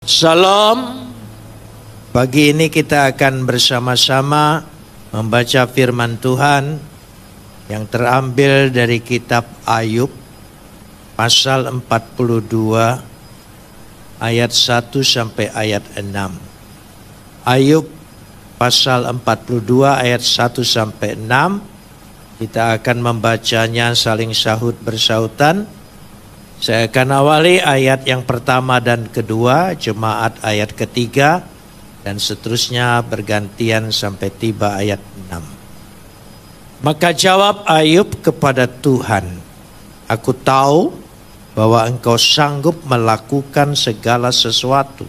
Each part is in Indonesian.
Salam. Pagi ini kita akan bersama-sama membaca firman Tuhan yang terambil dari kitab Ayub pasal 42 ayat 1 sampai ayat 6. Ayub pasal 42 ayat 1 sampai 6. Kita akan membacanya saling sahut bersautan. Saya akan awali ayat yang pertama dan kedua, jemaat ayat ketiga, dan seterusnya bergantian sampai tiba ayat 6. Maka jawab Ayub kepada Tuhan, "Aku tahu bahwa Engkau sanggup melakukan segala sesuatu,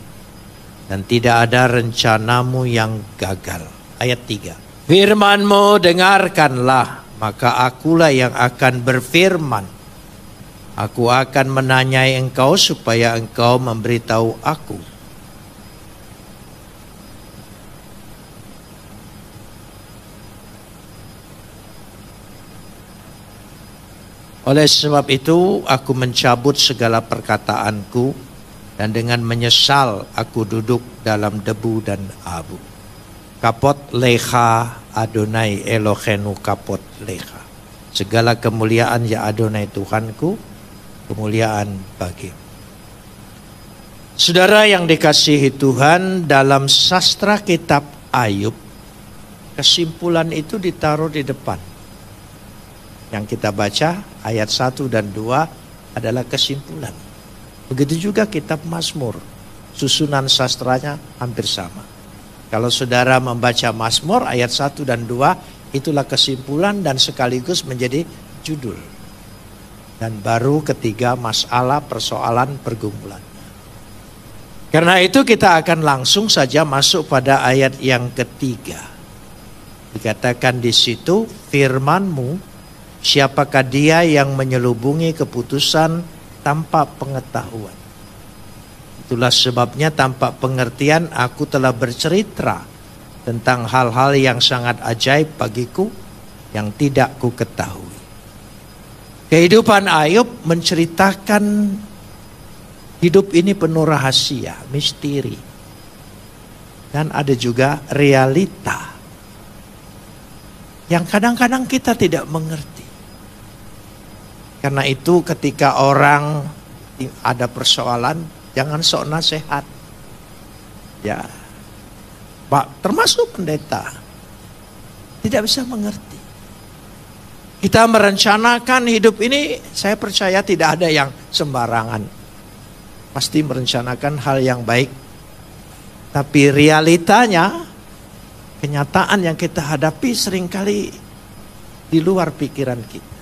dan tidak ada rencanamu yang gagal." Ayat 3. Firman-Mu dengarkanlah, maka akulah yang akan berfirman. Aku akan menanyai Engkau supaya Engkau memberitahu aku. Oleh sebab itu aku mencabut segala perkataanku, dan dengan menyesal aku duduk dalam debu dan abu. Kapot lecha Adonai Elohenu kapot lecha. Segala kemuliaan ya Adonai Tuhanku, kemuliaan bagi. Saudara yang dikasihi Tuhan, dalam sastra kitab Ayub, kesimpulan itu ditaruh di depan. Yang kita baca ayat 1 dan 2 adalah kesimpulan. Begitu juga kitab Mazmur, susunan sastranya hampir sama. Kalau saudara membaca Mazmur ayat 1 dan 2, itulah kesimpulan dan sekaligus menjadi judul. Dan baru ketiga masalah, persoalan, pergumulan. Karena itu kita akan langsung saja masuk pada ayat yang ketiga. Dikatakan di situ, firman-Mu, siapakah dia yang menyelubungi keputusan tanpa pengetahuan? Itulah sebabnya tanpa pengertian aku telah bercerita tentang hal-hal yang sangat ajaib bagiku yang tidak ku ketahui. Kehidupan Ayub menceritakan hidup ini penuh rahasia, misteri. Dan ada juga realita yang kadang-kadang kita tidak mengerti. Karena itu ketika orang ada persoalan, jangan sok nasihat. Ya, Pak, termasuk pendeta, tidak bisa mengerti. Kita merencanakan hidup ini, saya percaya tidak ada yang sembarangan. Pasti merencanakan hal yang baik. Tapi realitanya, kenyataan yang kita hadapi seringkali di luar pikiran kita.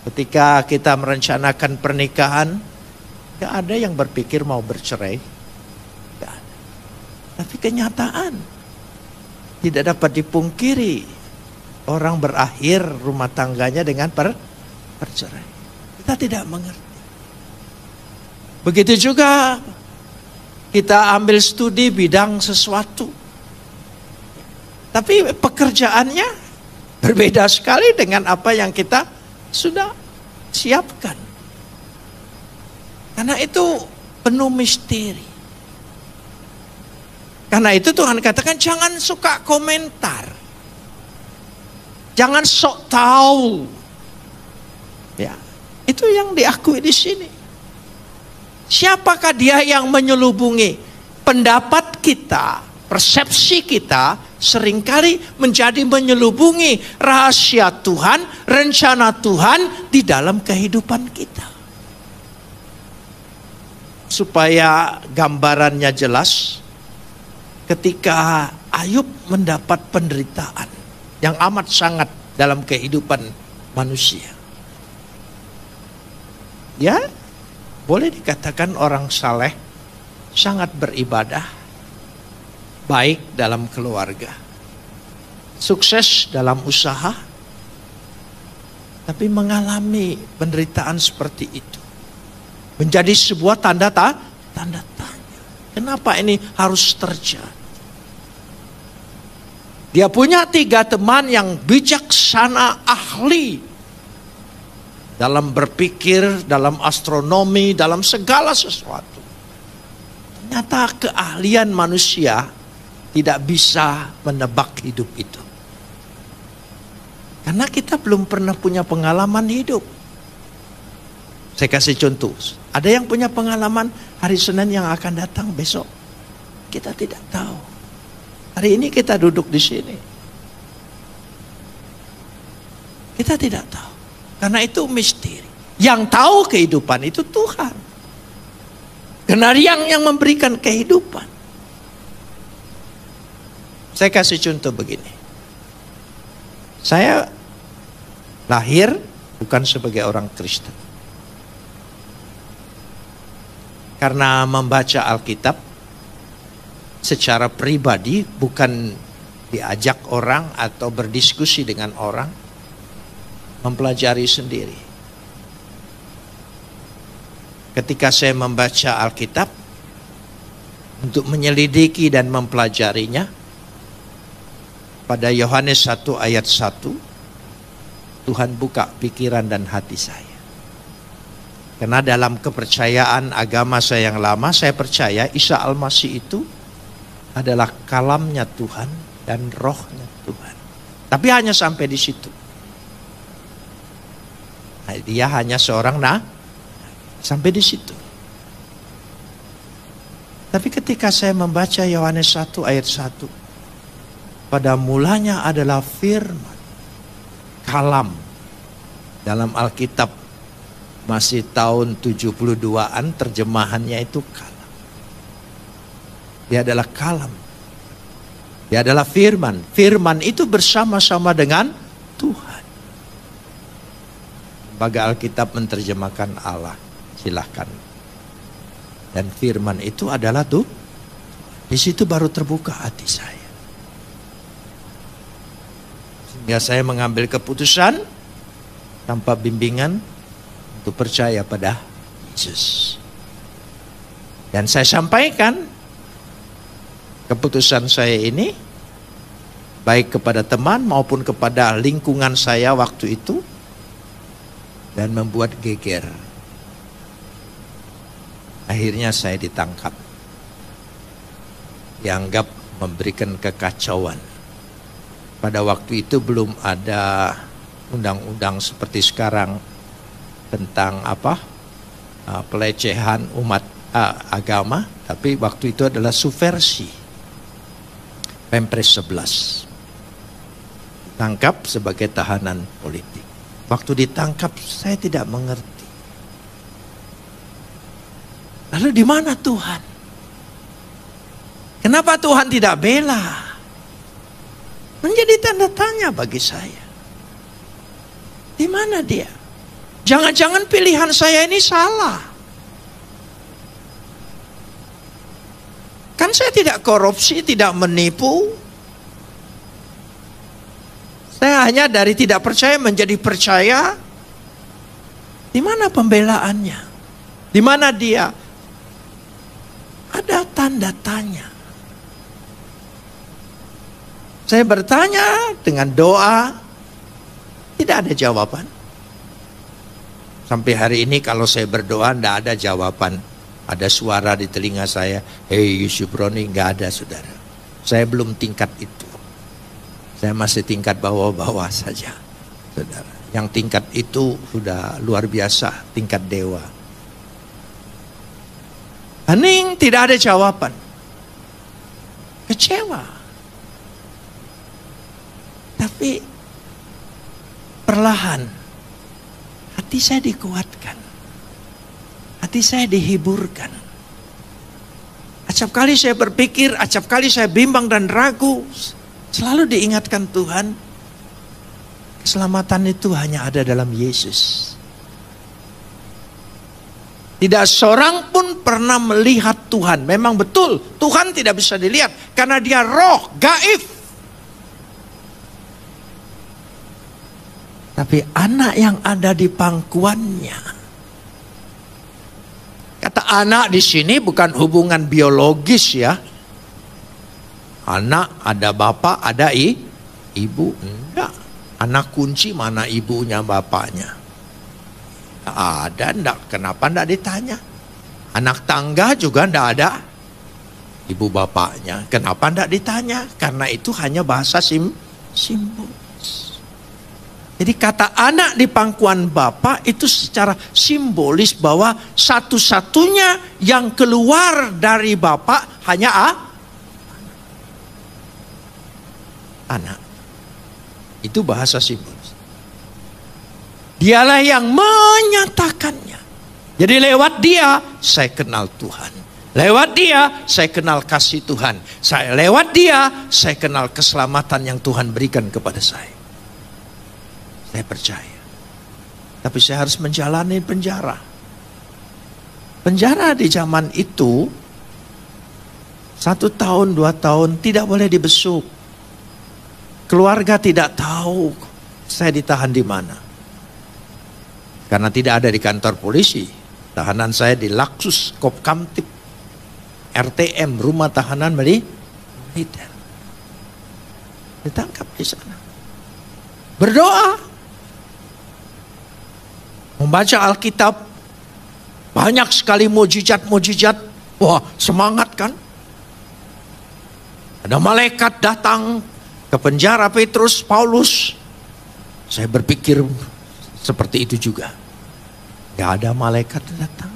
Ketika kita merencanakan pernikahan, gak ada yang berpikir mau bercerai. Gak ada. Tapi kenyataan tidak dapat dipungkiri. Orang berakhir rumah tangganya dengan bercerai. Kita tidak mengerti. Begitu juga kita ambil studi bidang sesuatu. Tapi pekerjaannya berbeda sekali dengan apa yang kita sudah siapkan. Karena itu penuh misteri. Karena itu Tuhan katakan jangan suka komentar. Jangan sok tahu. Ya, itu yang diakui di sini. Siapakah dia yang menyelubungi pendapat kita, persepsi kita seringkali menjadi menyelubungi rahasia Tuhan, rencana Tuhan di dalam kehidupan kita. Supaya gambarannya jelas, ketika Ayub mendapat penderitaan yang amat sangat dalam kehidupan manusia. Ya, boleh dikatakan orang saleh, sangat beribadah, baik dalam keluarga, sukses dalam usaha, tapi mengalami penderitaan seperti itu. Menjadi sebuah tanda tanya. Kenapa ini harus terjadi? Dia punya 3 teman yang bijaksana, ahli dalam berpikir, dalam astronomi, dalam segala sesuatu. Ternyata keahlian manusia tidak bisa menebak hidup itu. Karena kita belum pernah punya pengalaman hidup. Saya kasih contoh. Ada yang punya pengalaman hari Senin yang akan datang besok. Kita tidak tahu. Hari ini kita duduk di sini. Kita tidak tahu. Karena itu misteri. Yang tahu kehidupan itu Tuhan. Karena yang memberikan kehidupan. Saya kasih contoh begini. Saya lahir bukan sebagai orang Kristen. Karena membaca Alkitab secara pribadi, bukan diajak orang atau berdiskusi dengan orang, mempelajari sendiri. Ketika saya membaca Alkitab untuk menyelidiki dan mempelajarinya, pada Yohanes 1 ayat 1, Tuhan buka pikiran dan hati saya. Karena dalam kepercayaan agama saya yang lama, saya percaya Isa Al-Masih itu adalah kalamnya Tuhan dan rohnya Tuhan. Tapi hanya sampai di situ. Nah, dia hanya seorang sampai di situ. Tapi ketika saya membaca Yohanes 1 ayat 1, pada mulanya adalah firman, kalam. Dalam Alkitab masih tahun 72-an, terjemahannya itu kalam. Dia adalah kalam. Dia adalah firman. Firman itu bersama-sama dengan Tuhan. Lembaga Alkitab menerjemahkan Allah. Silahkan. Dan firman itu adalah tuh. Di situ baru terbuka hati saya. Sehingga saya mengambil keputusan tanpa bimbingan untuk percaya pada Yesus. Dan saya sampaikan keputusan saya ini baik kepada teman maupun kepada lingkungan saya waktu itu, dan membuat geger. Akhirnya saya ditangkap. Dianggap memberikan kekacauan. Pada waktu itu belum ada undang-undang seperti sekarang tentang pelecehan umat agama, tapi waktu itu adalah subversi. Pempres 11 tangkap sebagai tahanan politik. Waktu ditangkap saya tidak mengerti. Lalu di mana Tuhan? Kenapa Tuhan tidak bela? Menjadi tanda tanya bagi saya. Di mana dia? Jangan-jangan pilihan saya ini salah. Kan saya tidak korupsi, tidak menipu. Saya hanya dari tidak percaya menjadi percaya. Di mana pembelaannya? Di mana dia? Ada tanda tanya. Saya bertanya dengan doa, tidak ada jawaban. Sampai hari ini kalau saya berdoa tidak ada jawaban. Ada suara di telinga saya, "Hei Yusuf Roni," nggak ada, saudara. Saya belum tingkat itu. Saya masih tingkat bawah-bawah saja, saudara. Yang tingkat itu sudah luar biasa, tingkat dewa. Hening, tidak ada jawaban. Kecewa. Tapi perlahan hati saya dikuatkan. Hati saya dihiburkan. Acap kali saya berpikir, acap kali saya bimbang dan ragu, selalu diingatkan Tuhan, keselamatan itu hanya ada dalam Yesus. Tidak seorang pun pernah melihat Tuhan. Memang betul, Tuhan tidak bisa dilihat karena dia roh, gaib. Tapi anak yang ada di pangkuannya. Kata anak di sini bukan hubungan biologis ya. Anak ada bapak, ada ibu. Enggak. Anak kunci mana ibunya bapaknya? Ada enggak? Kenapa enggak ditanya? Anak tangga juga enggak ada ibu bapaknya. Kenapa tidak ditanya? Karena itu hanya bahasa simbolis. Jadi kata anak di pangkuan bapak itu secara simbolis bahwa satu-satunya yang keluar dari bapak hanya anak. Itu bahasa simbolis. Dialah yang menyatakannya. Jadi lewat dia saya kenal Tuhan. Lewat dia saya kenal kasih Tuhan. Lewat dia saya kenal keselamatan yang Tuhan berikan kepada saya. Saya percaya. Tapi saya harus menjalani penjara. Penjara di zaman itu 1 tahun, 2 tahun tidak boleh dibesuk. Keluarga tidak tahu saya ditahan di mana. Karena tidak ada di kantor polisi. Tahanan saya di Laksus Kopkamtib RTM, rumah tahanan militer. Ditangkap di sana. Berdoa. Membaca Alkitab. Banyak sekali mujizat-mujizat. Wah, semangat kan? Ada malaikat datang ke penjara Petrus, Paulus. Saya berpikir seperti itu juga. Gak ada malaikat datang.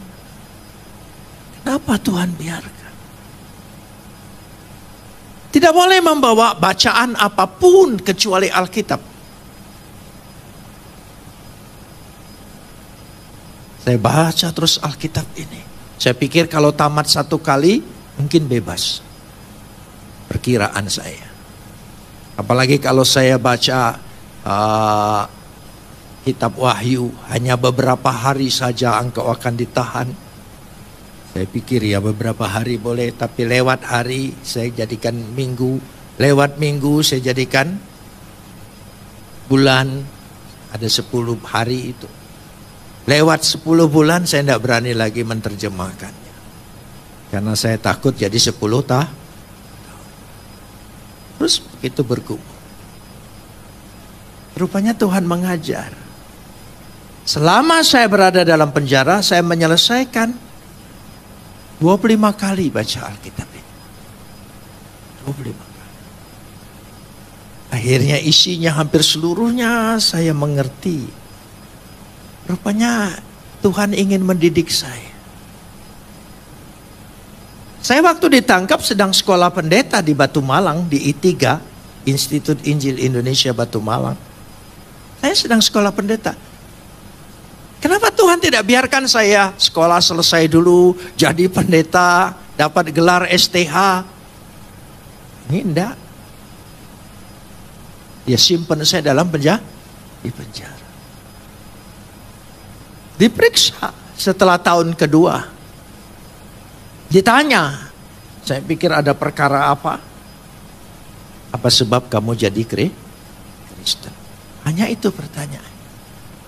Kenapa Tuhan biarkan? Tidak boleh membawa bacaan apapun kecuali Alkitab. Saya baca terus Alkitab ini. Saya pikir kalau tamat 1 kali mungkin bebas. Perkiraan saya. Apalagi kalau saya baca kitab Wahyu hanya beberapa hari saja engkau akan ditahan. Saya pikir ya beberapa hari boleh, tapi lewat hari saya jadikan minggu, lewat minggu saya jadikan bulan, ada 10 hari itu. Lewat 10 bulan saya tidak berani lagi menerjemahkannya. Karena saya takut jadi 10 tahun. Terus begitu bergumul. Rupanya Tuhan mengajar. Selama saya berada dalam penjara, saya menyelesaikan 25 kali baca Alkitab ini. 25 kali. Akhirnya isinya hampir seluruhnya saya mengerti. Rupanya Tuhan ingin mendidik saya. Saya waktu ditangkap sedang sekolah pendeta di Batu Malang, di I3, Institut Injil Indonesia Batu Malang. Saya sedang sekolah pendeta. Kenapa Tuhan tidak biarkan saya sekolah selesai dulu, jadi pendeta, dapat gelar STH? Ini enggak. Dia simpan saya dalam penjara, di penjara. Diperiksa setelah tahun kedua. Ditanya, saya pikir ada perkara apa? Apa sebab kamu jadi Kristen? Hanya itu pertanyaan.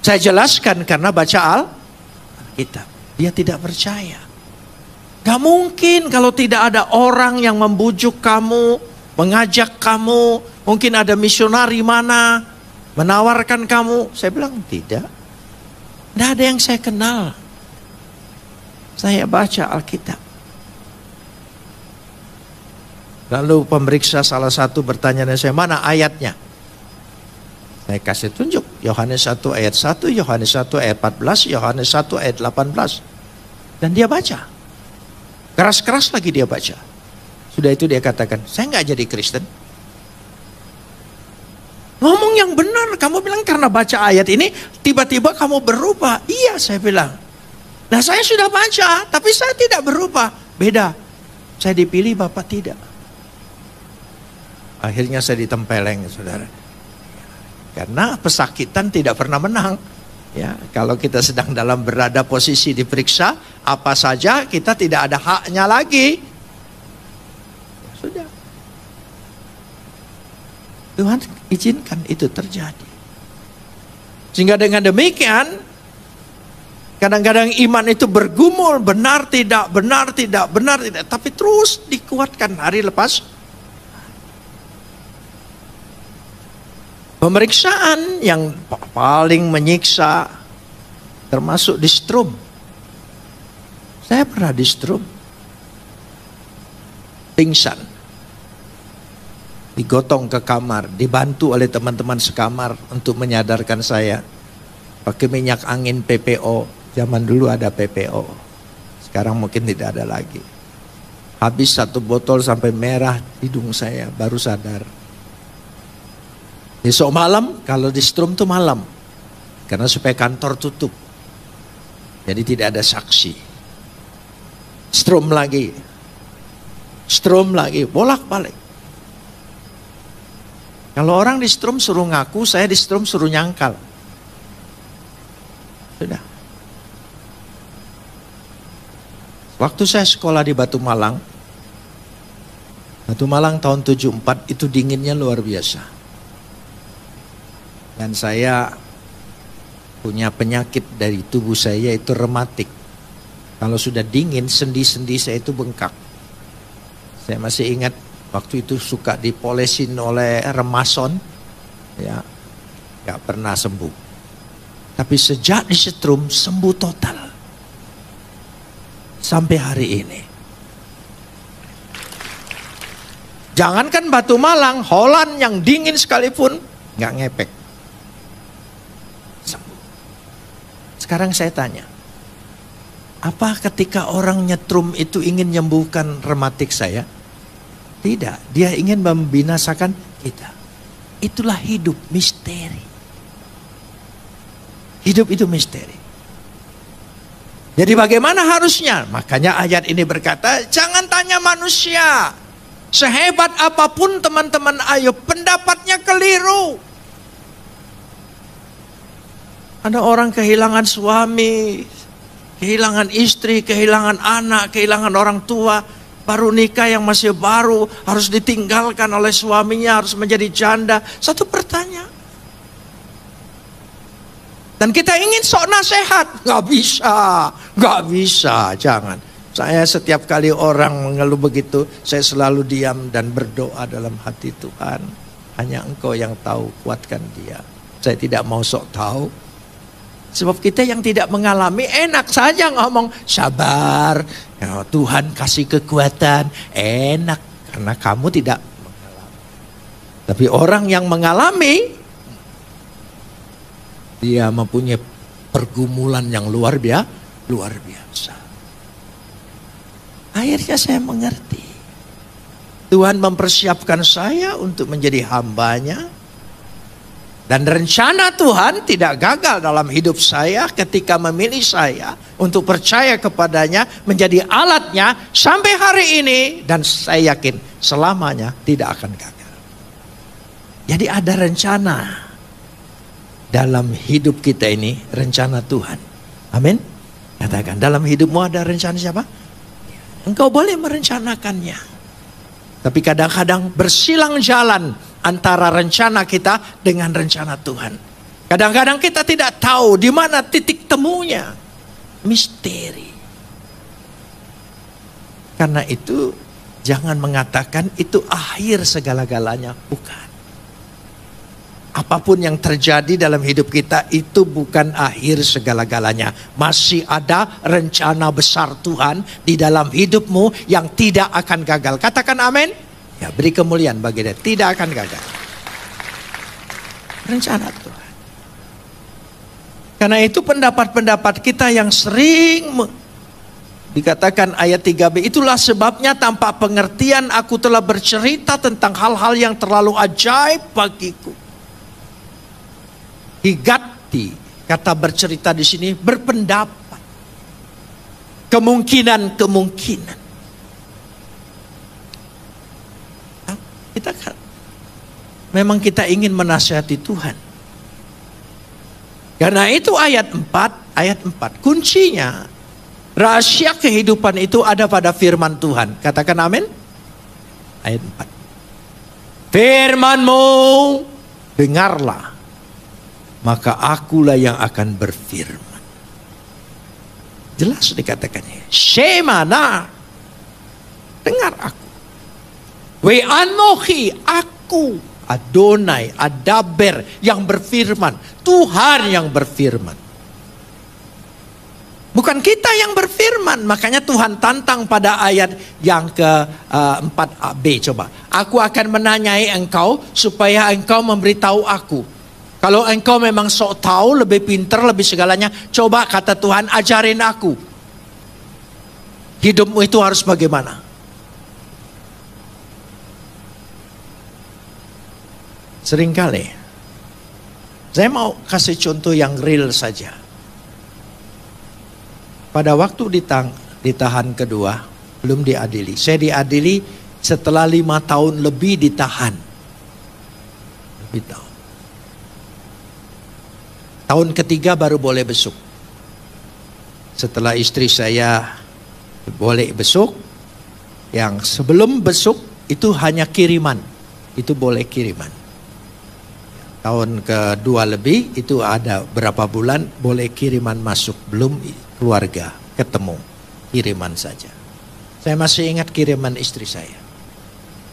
Saya jelaskan karena baca Alkitab. Dia tidak percaya. Gak mungkin kalau tidak ada orang yang membujuk kamu, mengajak kamu, mungkin ada misionari mana, menawarkan kamu. Saya bilang tidak. Tidak ada yang saya kenal. Saya baca Alkitab. Lalu pemeriksa salah satu bertanya dengan saya, mana ayatnya? Saya kasih tunjuk. Yohanes 1 ayat 1, Yohanes 1 ayat 14, Yohanes 1 ayat 18. Dan dia baca. Keras-keras lagi dia baca. Sudah itu dia katakan, saya nggak jadi Kristen. Ngomong yang benar, kamu bilang karena baca ayat ini, tiba-tiba kamu berubah. Iya, saya bilang. Nah, saya sudah baca, tapi saya tidak berubah. Beda. Saya dipilih, Bapak tidak. Akhirnya saya ditempeleng, saudara. Karena pesakitan tidak pernah menang. Ya, kalau kita sedang dalam berada posisi diperiksa, apa saja kita tidak ada haknya lagi. Ya, sudah. Tuhan izinkan itu terjadi. Sehingga dengan demikian, kadang-kadang iman itu bergumul, benar tidak, benar tidak, benar tidak. Tapi terus dikuatkan hari lepas. Pemeriksaan yang paling menyiksa, termasuk di Strum. Saya pernah di Strum. pingsan. Digotong ke kamar, dibantu oleh teman-teman sekamar untuk menyadarkan saya. Pakai minyak angin PPO, zaman dulu ada PPO. Sekarang mungkin tidak ada lagi. Habis 1 botol sampai merah hidung saya, baru sadar. Besok malam, kalau di strum tuh malam. Karena supaya kantor tutup. Jadi tidak ada saksi. Strum lagi, bolak-balik. Kalau orang di strum suruh ngaku, saya di strum suruh nyangkal. Sudah. Waktu saya sekolah di Batu Malang tahun 74 itu dinginnya luar biasa. Dan saya punya penyakit dari tubuh saya yaitu rematik. Kalau sudah dingin, sendi-sendi saya itu bengkak. Saya masih ingat waktu itu suka dipolesin oleh remason, ya, gak pernah sembuh. Tapi sejak disetrum sembuh total sampai hari ini. Jangankan Batu Malang, Holland yang dingin sekalipun gak ngepek. Sembuh. Sekarang saya tanya, apa ketika orang nyetrum itu ingin menyembuhkan rematik saya? Tidak, dia ingin membinasakan kita. Itulah hidup, misteri. Hidup itu misteri. Jadi bagaimana harusnya? Makanya ayat ini berkata, jangan tanya manusia. Sehebat apapun teman-teman Ayub, pendapatnya keliru. Ada orang kehilangan suami, kehilangan istri, kehilangan anak, kehilangan orang tua. Baru nikah yang masih baru, harus ditinggalkan oleh suaminya, harus menjadi janda. Satu pertanyaan. Dan kita ingin sok nasihat. Gak bisa, jangan. Saya setiap kali orang mengeluh begitu, saya selalu diam dan berdoa dalam hati, Tuhan, hanya Engkau yang tahu, kuatkan dia. Saya tidak mau sok tahu. Sebab kita yang tidak mengalami enak saja ngomong sabar, ya, Tuhan kasih kekuatan, enak karena kamu tidak mengalami. Tapi orang yang mengalami, dia mempunyai pergumulan yang luar biasa. Akhirnya saya mengerti. Tuhan mempersiapkan saya untuk menjadi hambanya. Dan rencana Tuhan tidak gagal dalam hidup saya ketika memilih saya untuk percaya kepadanya, menjadi alatnya sampai hari ini. Dan saya yakin selamanya tidak akan gagal. Jadi ada rencana dalam hidup kita ini, rencana Tuhan. Amin. Katakan, dalam hidupmu ada rencana siapa? Engkau boleh merencanakannya. Tapi kadang-kadang bersilang jalan antara rencana kita dengan rencana Tuhan. Kadang-kadang kita tidak tahu di mana titik temunya. Misteri. Karena itu jangan mengatakan itu akhir segala-galanya. Bukan. Apapun yang terjadi dalam hidup kita itu bukan akhir segala-galanya. Masih ada rencana besar Tuhan di dalam hidupmu yang tidak akan gagal. Katakan amin. Ya, beri kemuliaan bagi dia. Tidak akan gagal. Rencana Tuhan. Karena itu pendapat-pendapat kita yang sering dikatakan ayat 3b, itulah sebabnya tanpa pengertian aku telah bercerita tentang hal-hal yang terlalu ajaib bagiku. Higati, kata bercerita di sini berpendapat. Kemungkinan-kemungkinan. Kita kan memang kita ingin menasihati Tuhan. Karena itu ayat 4 kuncinya rahasia kehidupan itu ada pada firman Tuhan. Katakan amin. Ayat 4. Firman-Mu dengarlah, maka akulah yang akan berfirman. Jelas dikatakannya. Shemana, dengar aku. We anochi, aku, Adonai, Adaber yang berfirman. Tuhan yang berfirman. Bukan kita yang berfirman. Makanya Tuhan tantang pada ayat yang ke-4b. Coba. Aku akan menanyai engkau supaya engkau memberitahu aku. Kalau engkau memang sok tahu, lebih pintar, lebih segalanya. Coba kata Tuhan, ajarin aku. Hidupmu itu harus bagaimana? Seringkali. Saya mau kasih contoh yang real saja. Pada waktu ditahan kedua, belum diadili. Saya diadili setelah 5 tahun lebih ditahan. Lebih tahun. Tahun ketiga baru boleh besuk. Setelah istri saya boleh besuk, yang sebelum besuk itu hanya kiriman. Itu boleh kiriman. Tahun kedua lebih itu ada berapa bulan boleh kiriman masuk, belum keluarga ketemu, kiriman saja. Saya masih ingat kiriman istri saya.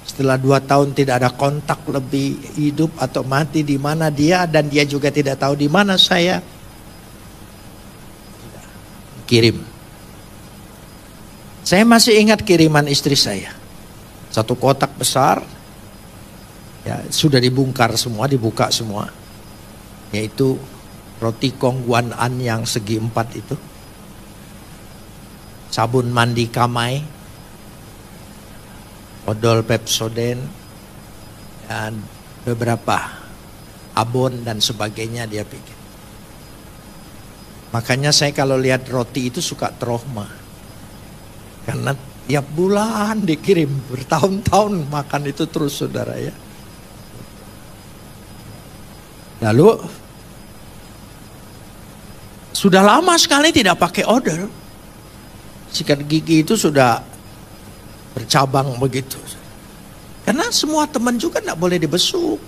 Setelah 2 tahun tidak ada kontak, lebih hidup atau mati di mana dia, dan dia juga tidak tahu di mana saya. Kirim. Saya masih ingat kiriman istri saya. 1 kotak besar. Ya, sudah dibongkar semua, dibuka semua. Yaitu roti Kong Guan An yang segi 4 itu. Sabun mandi Kamai. Odol Pepsodent. Dan beberapa abon dan sebagainya dia bikin. Makanya saya kalau lihat roti itu suka trauma. Karena tiap bulan dikirim, bertahun-tahun makan itu terus, saudara ya. Lalu sudah lama sekali tidak pakai odol. Sikat gigi itu sudah bercabang begitu. Karena semua teman juga tidak boleh dibesuk.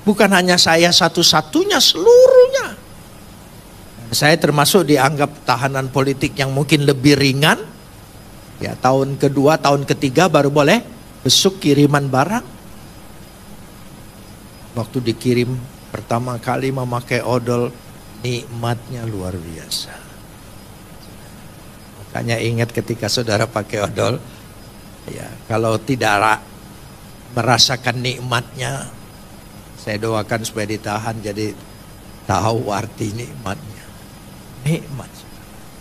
Bukan hanya saya satu-satunya, seluruhnya. Saya termasuk dianggap tahanan politik yang mungkin lebih ringan. Ya, tahun kedua, tahun ketiga baru boleh besuk kiriman barang. Waktu dikirim pertama kali memakai odol, nikmatnya luar biasa. Makanya ingat ketika saudara pakai odol, ya kalau tidak merasakan nikmatnya, saya doakan supaya ditahan jadi tahu arti nikmatnya. Nikmat.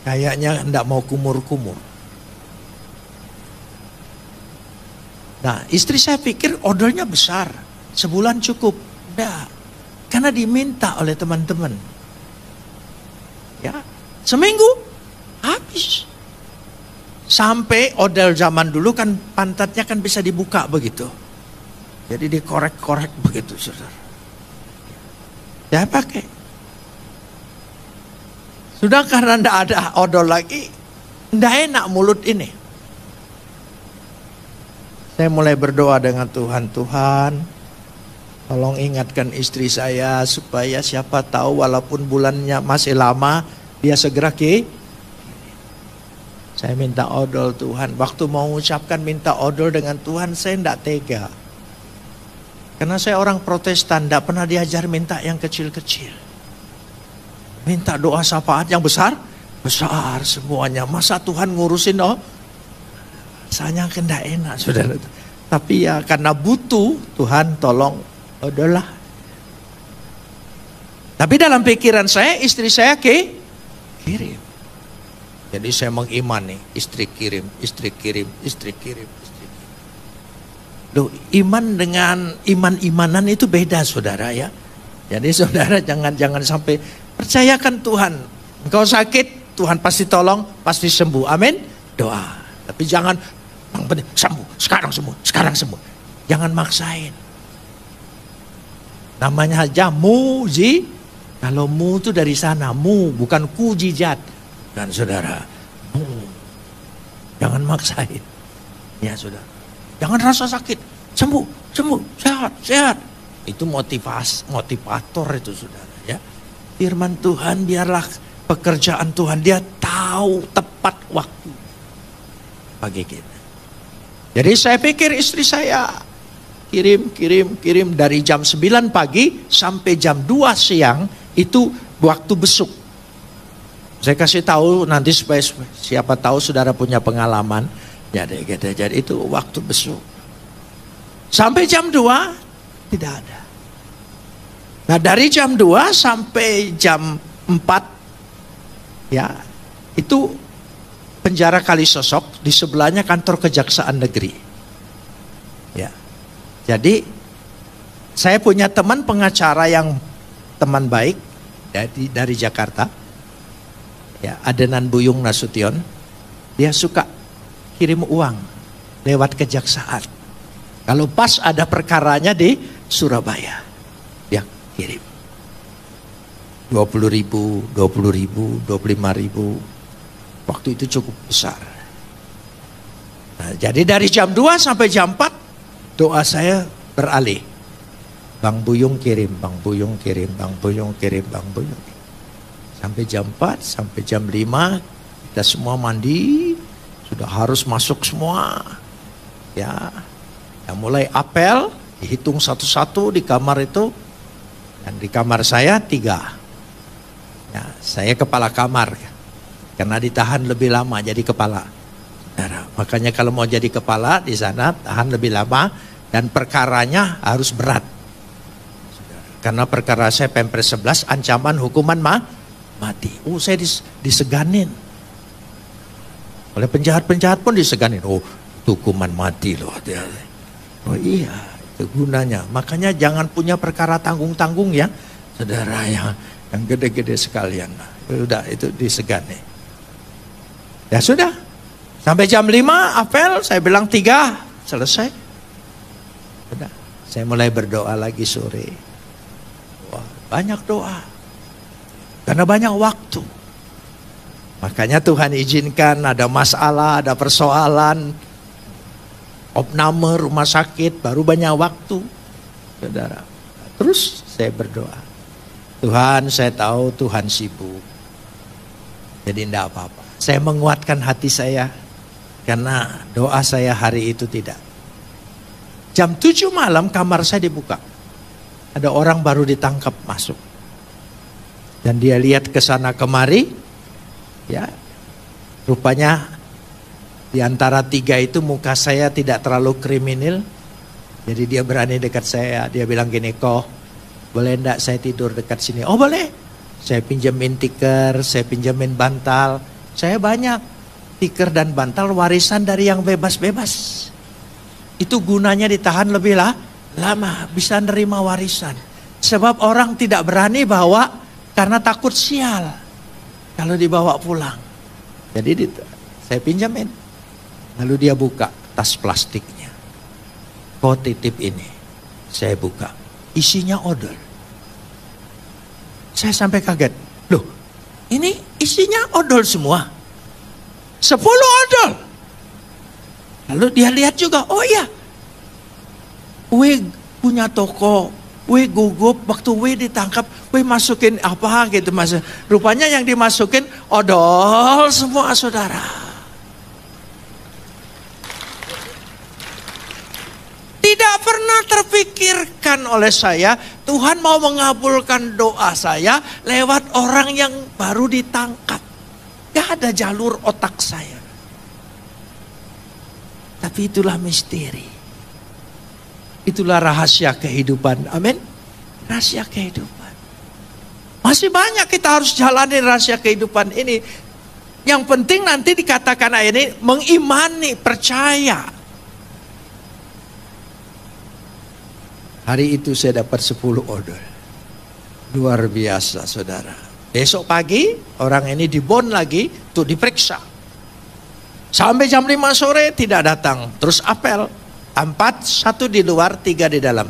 Kayaknya tidak mau kumur-kumur. Nah, istri saya pikir odolnya besar, sebulan cukup. Tidak, karena diminta oleh teman-teman. Ya, seminggu habis. Sampai odol zaman dulu kan pantatnya kan bisa dibuka begitu. Jadi dikorek-korek begitu, saudara. Ya pakai. Sudah karena tidak ada odol lagi, tidak enak mulut ini. Saya mulai berdoa dengan Tuhan, Tuhan, tolong ingatkan istri saya supaya siapa tahu walaupun bulannya masih lama, dia segera Saya minta odol Tuhan. Waktu mau mengucapkan minta odol dengan Tuhan, saya tidak tega. Karena saya orang Protestan, tidak pernah diajar minta yang kecil-kecil. Minta doa syafaat yang besar, besar semuanya. Masa Tuhan ngurusin rasanya kan tidak enak, saudara. Tapi ya karena butuh, Tuhan tolong odol lah. Tapi dalam pikiran saya, istri saya kirim. Jadi saya mengimani, istri kirim, istri kirim, istri kirim, istri kirim. Loh, iman dengan iman-imanan itu beda, saudara ya. Jadi saudara jangan sampai percayakan Tuhan. Engkau sakit, Tuhan pasti tolong, pasti sembuh. Amin. Doa. Tapi jangan sembuh, sekarang sembuh. Jangan maksain. Namanya aja muji. Kalau mu itu dari sana, mu bukan kujijat. Dan saudara, jangan maksain. Ya saudara, jangan rasa sakit, sembuh, sehat. Itu motivator itu, saudara ya. Firman Tuhan, biarlah pekerjaan Tuhan, dia tahu tepat waktu bagi kita. Jadi saya pikir istri saya kirim dari jam 9 pagi sampai jam 2 siang itu waktu besuk. Saya kasih tahu nanti supaya siapa tahu saudara punya pengalaman. Jadi itu waktu besok. Sampai jam 2 tidak ada. Nah dari jam 2 sampai jam 4 ya itu penjara Kalisosok, di sebelahnya kantor Kejaksaan Negeri. Ya. Jadi saya punya teman pengacara yang teman baik dari Jakarta. Ya, Adenan Buyung Nasution. Dia suka kirim uang lewat kejaksaan. Kalau pas ada perkaranya di Surabaya, dia kirim 20.000, 20.000, 25.000. Waktu itu cukup besar. Nah, jadi dari jam 2 sampai jam 4 doa saya beralih. Bang Buyung kirim, Bang Buyung kirim, Bang Buyung kirim, Bang Buyung. Sampai jam 4, sampai jam 5 kita semua mandi, sudah harus masuk semua. Ya, mulai apel, dihitung satu-satu di kamar itu. Dan di kamar saya 3. Ya, saya kepala kamar. Karena ditahan lebih lama jadi kepala. Nah, makanya kalau mau jadi kepala di sana tahan lebih lama dan perkaranya harus berat. Karena perkara saya Pempres 11 ancaman hukuman mati. Saya diseganin. Oleh penjahat-penjahat pun diseganin. Itu hukuman mati loh. Oh iya, itu gunanya. Makanya jangan punya perkara tanggung-tanggung ya, saudara yang gede-gede sekalian. Udah itu disegani. Ya sudah. Sampai jam 5 apel, saya bilang 3, selesai. Sudah. Saya mulai berdoa lagi sore. Wah, banyak doa. Karena banyak waktu. Makanya Tuhan izinkan ada masalah, ada persoalan, opname, rumah sakit, baru banyak waktu. Saudara. Terus saya berdoa. Tuhan, saya tahu Tuhan sibuk. Jadi tidak apa-apa. Saya menguatkan hati saya. Karena doa saya hari itu tidak. Jam 7 malam kamar saya dibuka. Ada orang baru ditangkap masuk. Dan dia lihat ke sana kemari. Ya, rupanya di antara 3 itu muka saya tidak terlalu kriminal. Jadi dia berani dekat saya. Dia bilang gini, kok boleh enggak saya tidur dekat sini? Oh boleh. Saya pinjamin tikar, saya pinjamin bantal. Saya banyak tikar dan bantal warisan dari yang bebas-bebas. Itu gunanya ditahan lebih lama. Bisa nerima warisan. Sebab orang tidak berani bawa karena takut sial. Kalau dibawa pulang. Jadi saya pinjamin. Lalu dia buka tas plastiknya. Kau titip ini. Saya buka. Isinya odol. Saya sampai kaget. Loh, ini isinya odol semua. 10 odol. Lalu dia lihat juga. Oh iya. Punya toko. Gugup. Waktu ditangkap. Masukin apa gitu. Rupanya yang dimasukin odol semua saudara. Tidak pernah terpikirkan oleh saya, Tuhan mau mengabulkan doa saya lewat orang yang baru ditangkap. Gak ada jalur otak saya. Tapi itulah misteri. Itulah rahasia kehidupan. Amin. Rahasia kehidupan. Masih banyak kita harus jalani rahasia kehidupan ini. Yang penting nanti dikatakan ayat ini, mengimani, percaya. Hari itu saya dapat 10 odol. Luar biasa saudara. Besok pagi orang ini dibon lagi untuk diperiksa. Sampai jam 5 sore tidak datang. Terus apel. 4, 1 di luar, 3 di dalam.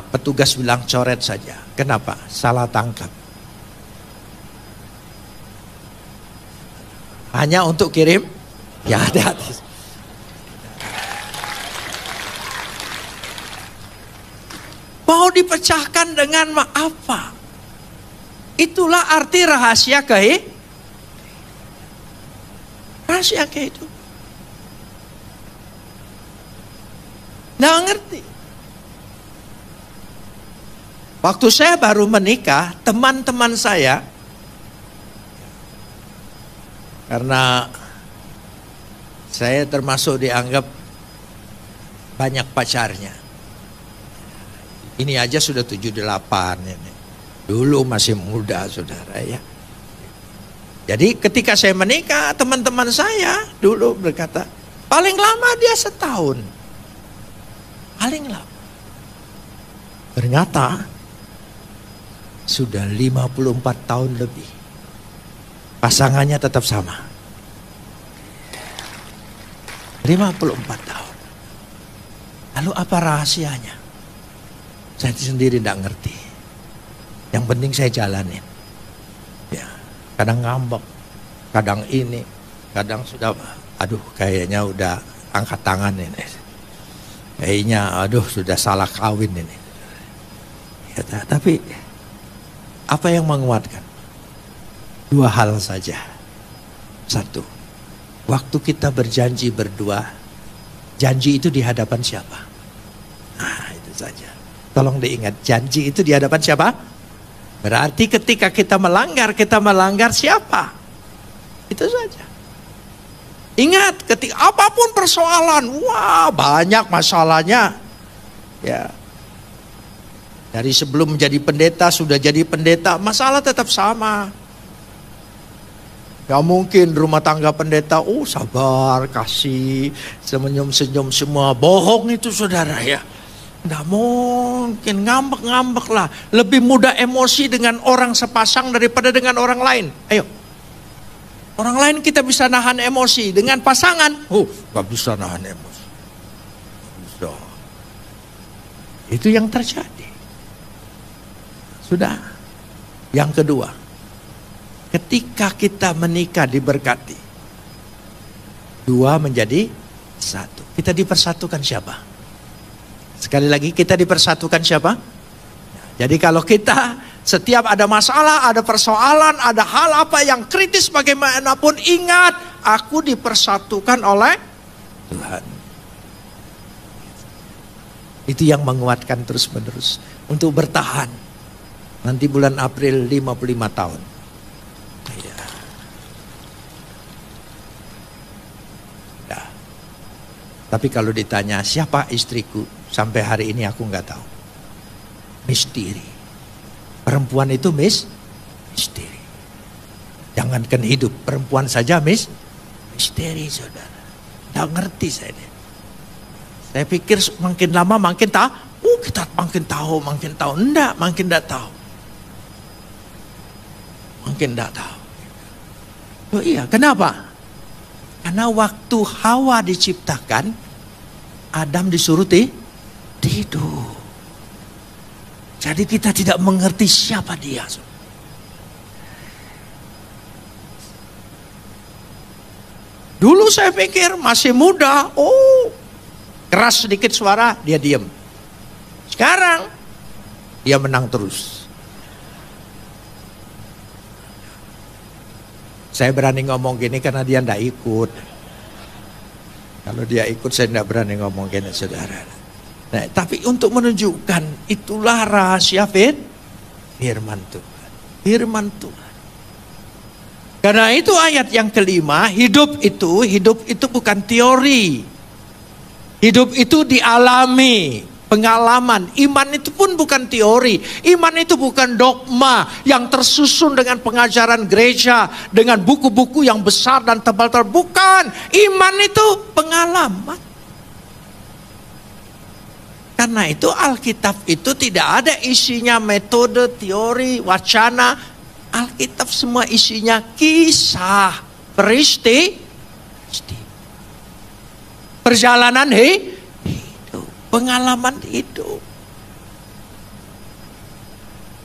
Petugas bilang coret saja. Kenapa? Salah tangkap. Hanya untuk kirim? Ya hati-hati. Mau dipecahkan dengan apa? Itulah arti rahasia rahasia kehidupan. Nggak ngerti. Waktu saya baru menikah, teman-teman saya Karena saya termasuk dianggap banyak pacarnya. Ini aja sudah 78 ini. Dulu masih muda saudara ya. Jadi ketika saya menikah, teman-teman saya dulu berkata, paling lama dia setahun. Paling lama. Ternyata sudah 54 tahun lebih. Pasangannya tetap sama. 54 tahun. Lalu apa rahasianya? Saya sendiri tidak ngerti. Yang penting saya jalanin. Ya, kadang ngambek, kadang ini, kadang sudah, aduh kayaknya udah angkat tangan ini. Kayaknya aduh sudah salah kawin ini. Ya, tapi apa yang menguatkan? Dua hal saja. Satu, waktu kita berjanji berdua, janji itu di hadapan siapa? Nah itu saja. Tolong diingat, janji itu di hadapan siapa? Berarti ketika kita melanggar siapa? Itu saja. Ingat, ketika apapun persoalan, wah banyak masalahnya. Ya. Dari sebelum menjadi pendeta, sudah jadi pendeta, masalah tetap sama. Gak mungkin rumah tangga pendeta, sabar, kasih, senyum-senyum semua. Bohong itu saudara ya. Gak mungkin, ngambek-ngambek lah. Lebih mudah emosi dengan orang sepasang daripada dengan orang lain. Ayo. Orang lain kita bisa nahan emosi. Dengan pasangan, gak bisa nahan emosi. Gak bisa. Itu yang terjadi. Sudah. Yang kedua, ketika kita menikah diberkati, dua menjadi satu. Kita dipersatukan siapa? Sekali lagi, kita dipersatukan siapa? Jadi kalau kita setiap ada masalah, ada persoalan, ada hal apa yang kritis bagaimanapun, ingat, aku dipersatukan oleh Tuhan. Itu yang menguatkan terus menerus untuk bertahan. Nanti bulan April 55 tahun. Ya. Nah. Tapi kalau ditanya siapa istriku, sampai hari ini aku nggak tahu. Misteri. Perempuan itu misteri. Jangankan hidup, perempuan saja misteri saudara. Nggak ngerti saya. Saya pikir makin lama makin tahu. Kita makin tahu. Enggak, makin enggak tahu. Makin enggak tahu. Oh iya, kenapa? Karena waktu Hawa diciptakan, Adam disuruh tidur. Jadi kita tidak mengerti siapa dia. Dulu saya pikir masih muda, keras sedikit suara, dia diam. Sekarang, dia menang terus. Saya berani ngomong gini karena dia tidak ikut. Kalau dia ikut, saya tidak berani ngomong gini, saudara. Nah, tapi untuk menunjukkan itulah rahasia firman Tuhan. Firman Tuhan. Karena itu ayat yang kelima, hidup itu bukan teori. Hidup itu dialami, pengalaman. Iman itu pun bukan teori. Iman itu bukan dogma yang tersusun dengan pengajaran gereja, dengan buku-buku yang besar dan tebal-tebal. Bukan. Iman itu pengalaman. Karena itu Alkitab itu tidak ada isinya metode, teori, wacana. Alkitab semua isinya kisah, peristiwa, perjalanan hidup, pengalaman hidup.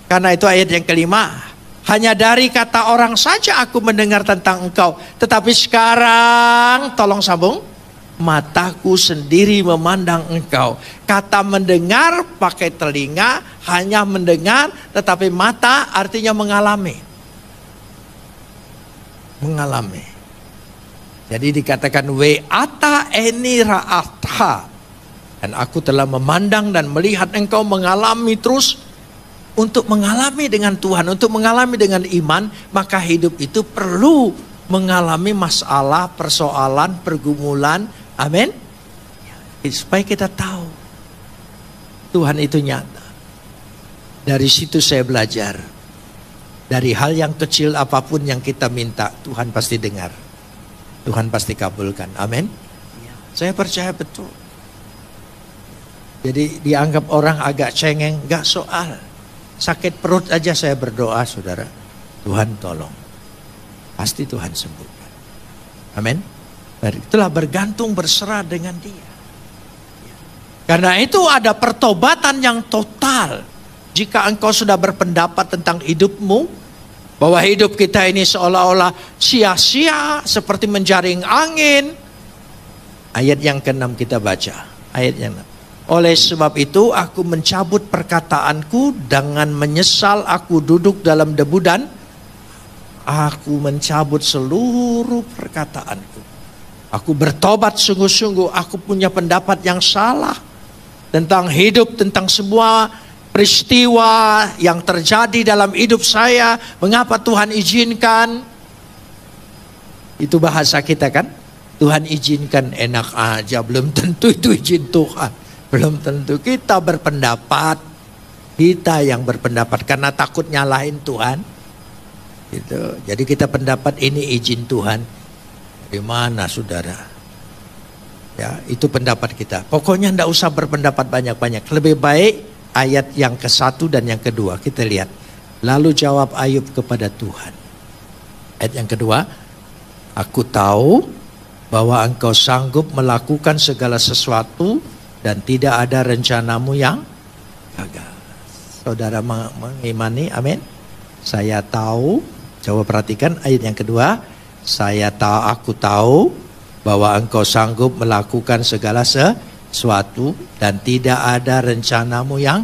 Karena itu ayat yang kelima, hanya dari kata orang saja aku mendengar tentang engkau. Tetapi sekarang, tolong sambung. Mataku sendiri memandang engkau. Kata mendengar pakai telinga, hanya mendengar, tetapi mata artinya mengalami. Mengalami. Jadi dikatakan we'ata eni ra'atha. Dan aku telah memandang dan melihat engkau mengalami terus. Untuk mengalami dengan Tuhan, untuk mengalami dengan iman, maka hidup itu perlu mengalami masalah, persoalan, pergumulan. Amin. Supaya kita tahu Tuhan itu nyata. Dari situ saya belajar. Dari hal yang kecil apapun yang kita minta, Tuhan pasti dengar. Tuhan pasti kabulkan. Amin. Saya percaya betul. Jadi dianggap orang agak cengeng, gak soal. Sakit perut aja saya berdoa, saudara. Tuhan tolong. Pasti Tuhan sembuhkan. Amin. Itulah bergantung, berserah dengan Dia. Karena itu ada pertobatan yang total. Jika engkau sudah berpendapat tentang hidupmu, bahwa hidup kita ini seolah-olah sia-sia, seperti menjaring angin. Ayat yang ke-6 kita baca. Ayat yang 6. Oleh sebab itu aku mencabut perkataanku, dengan menyesal aku duduk dalam debu dan aku mencabut seluruh perkataanku. Aku bertobat sungguh-sungguh, aku punya pendapat yang salah tentang hidup, tentang semua peristiwa yang terjadi dalam hidup saya. Mengapa Tuhan izinkan? Itu bahasa kita kan? Tuhan izinkan, enak aja, belum tentu itu izin Tuhan. Belum tentu. Kita berpendapat, kita yang berpendapat karena takut nyalahin Tuhan. Gitu. Jadi kita pendapat ini izin Tuhan. Di mana saudara? Ya, itu pendapat kita. Pokoknya enggak usah berpendapat banyak-banyak. Lebih baik ayat yang ke-1 dan yang kedua. Kita lihat. Lalu jawab Ayub kepada Tuhan. Ayat yang kedua. Aku tahu bahwa engkau sanggup melakukan segala sesuatu dan tidak ada rencanamu yang gagal. Saudara mengimani, amin. Saya tahu, coba perhatikan ayat yang kedua. Aku tahu bahwa engkau sanggup melakukan segala sesuatu dan tidak ada rencanamu yang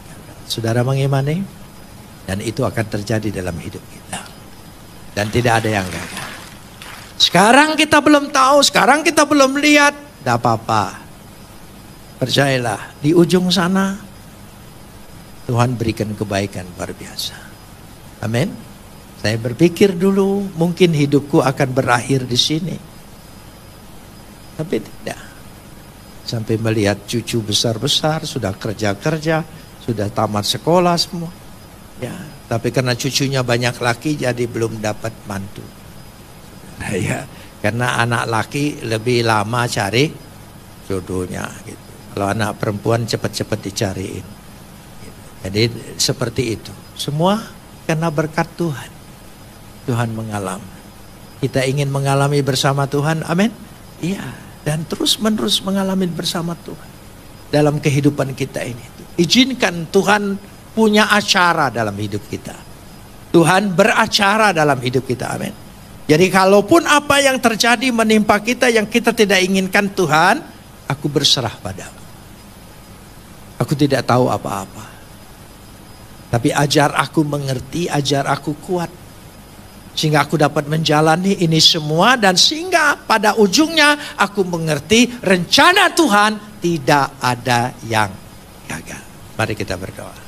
gagal. Saudara mengimani? Dan itu akan terjadi dalam hidup kita. Dan tidak ada yang gagal. Sekarang kita belum tahu, sekarang kita belum lihat, tidak apa-apa. Percayalah, di ujung sana Tuhan berikan kebaikan luar biasa. Amin. Saya berpikir dulu mungkin hidupku akan berakhir di sini. Tapi tidak. Sampai melihat cucu besar-besar, sudah kerja-kerja, sudah tamat sekolah semua. Ya, tapi karena cucunya banyak laki jadi belum dapat mantu. Nah, ya, karena anak laki lebih lama cari jodohnya gitu. Kalau anak perempuan cepat-cepat dicariin. Jadi seperti itu. Semua karena berkat Tuhan. Tuhan mengalami. Kita ingin mengalami bersama Tuhan. Amin. Iya. Dan terus menerus mengalami bersama Tuhan. Dalam kehidupan kita ini. Izinkan Tuhan punya acara dalam hidup kita. Tuhan beracara dalam hidup kita. Amin. Jadi kalaupun apa yang terjadi menimpa kita yang kita tidak inginkan, Tuhan, aku berserah padamu. Aku tidak tahu apa-apa. Tapi ajar aku mengerti, ajar aku kuat. Sehingga aku dapat menjalani ini semua. Dan sehingga pada ujungnya aku mengerti rencana Tuhan tidak ada yang gagal. Mari kita berdoa.